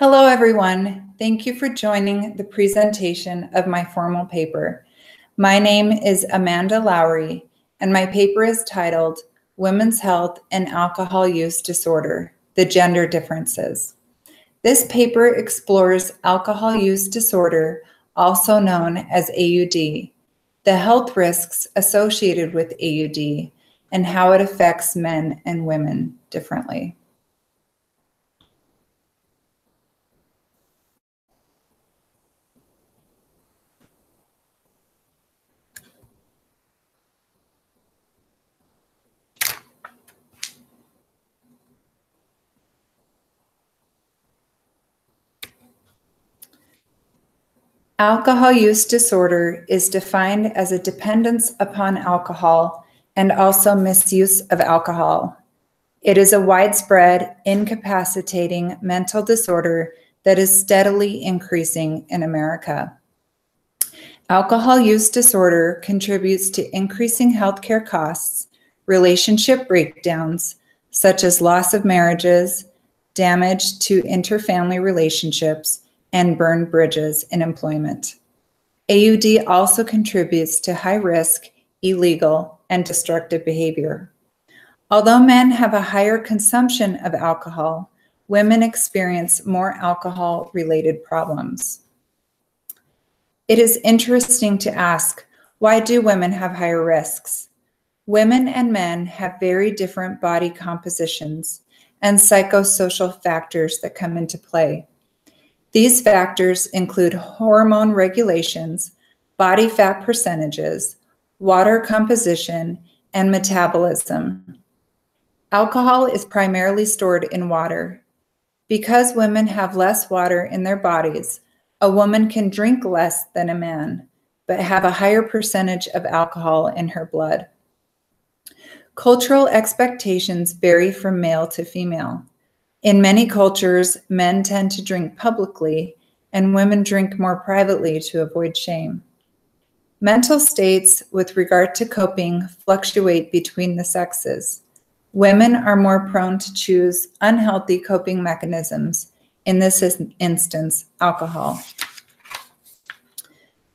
Hello, everyone. Thank you for joining the presentation of my formal paper. My name is Amanda Lowry, and my paper is titled Women's Health and Alcohol Use Disorder, the Gender Differences. This paper explores alcohol use disorder, also known as AUD, the health risks associated with AUD, and how it affects men and women differently. Alcohol use disorder is defined as a dependence upon alcohol and also misuse of alcohol. It is a widespread, incapacitating mental disorder that is steadily increasing in America. Alcohol use disorder contributes to increasing healthcare costs, relationship breakdowns, such as loss of marriages, damage to interfamily relationships, and burned bridges in employment. AUD also contributes to high-risk, illegal, and destructive behavior. Although men have a higher consumption of alcohol, women experience more alcohol-related problems. It is interesting to ask, why do women have higher risks? Women and men have very different body compositions and psychosocial factors that come into play. These factors include hormone regulations, body fat percentages, water composition, and metabolism. Alcohol is primarily stored in water. Because women have less water in their bodies, a woman can drink less than a man, but have a higher percentage of alcohol in her blood. Cultural expectations vary from male to female. In many cultures, men tend to drink publicly, and women drink more privately to avoid shame. Mental states with regard to coping fluctuate between the sexes. Women are more prone to choose unhealthy coping mechanisms, in this instance, alcohol.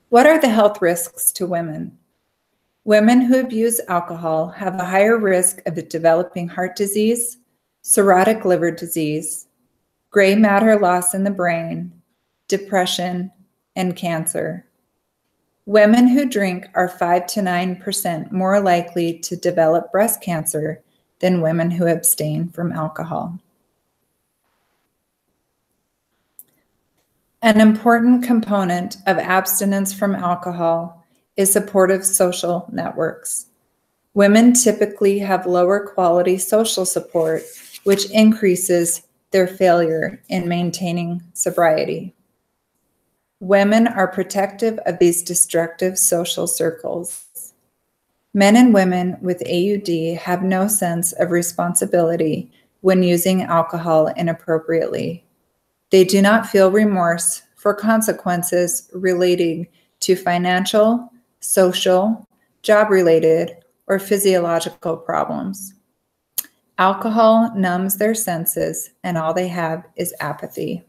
What are the health risks to women? Women who abuse alcohol have a higher risk of developing heart disease, cirrhotic liver disease, gray matter loss in the brain, depression, and cancer. Women who drink are 5 to 9% more likely to develop breast cancer than women who abstain from alcohol. An important component of abstinence from alcohol is supportive social networks. Women typically have lower quality social support, which increases their failure in maintaining sobriety. Women are protective of these destructive social circles. Men and women with AUD have no sense of responsibility when using alcohol inappropriately. They do not feel remorse for consequences relating to financial, social, job-related, or physiological problems. Alcohol numbs their senses, and all they have is apathy.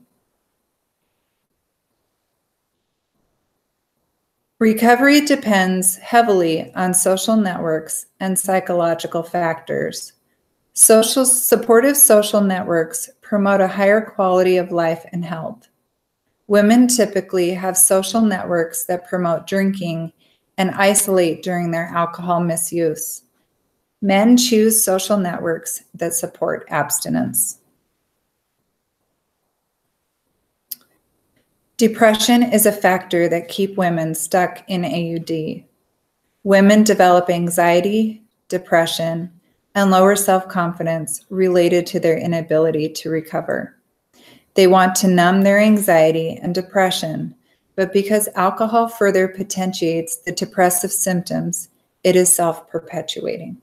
Recovery depends heavily on social networks and psychological factors. Supportive social networks promote a higher quality of life and health. Women typically have social networks that promote drinking and isolate during their alcohol misuse. Men choose social networks that support abstinence. Depression is a factor that keeps women stuck in AUD. Women develop anxiety, depression, and lower self-confidence related to their inability to recover. They want to numb their anxiety and depression, but because alcohol further potentiates the depressive symptoms, it is self-perpetuating.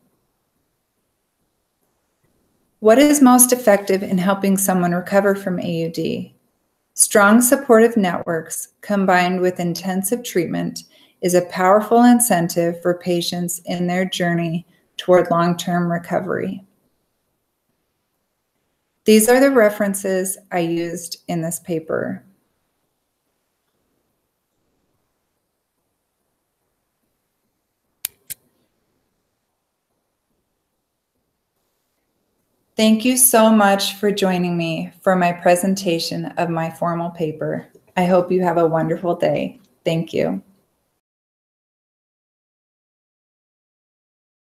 What is most effective in helping someone recover from AUD? Strong supportive networks combined with intensive treatment is a powerful incentive for patients in their journey toward long-term recovery. These are the references I used in this paper. Thank you so much for joining me for my presentation of my formal paper. I hope you have a wonderful day. Thank you.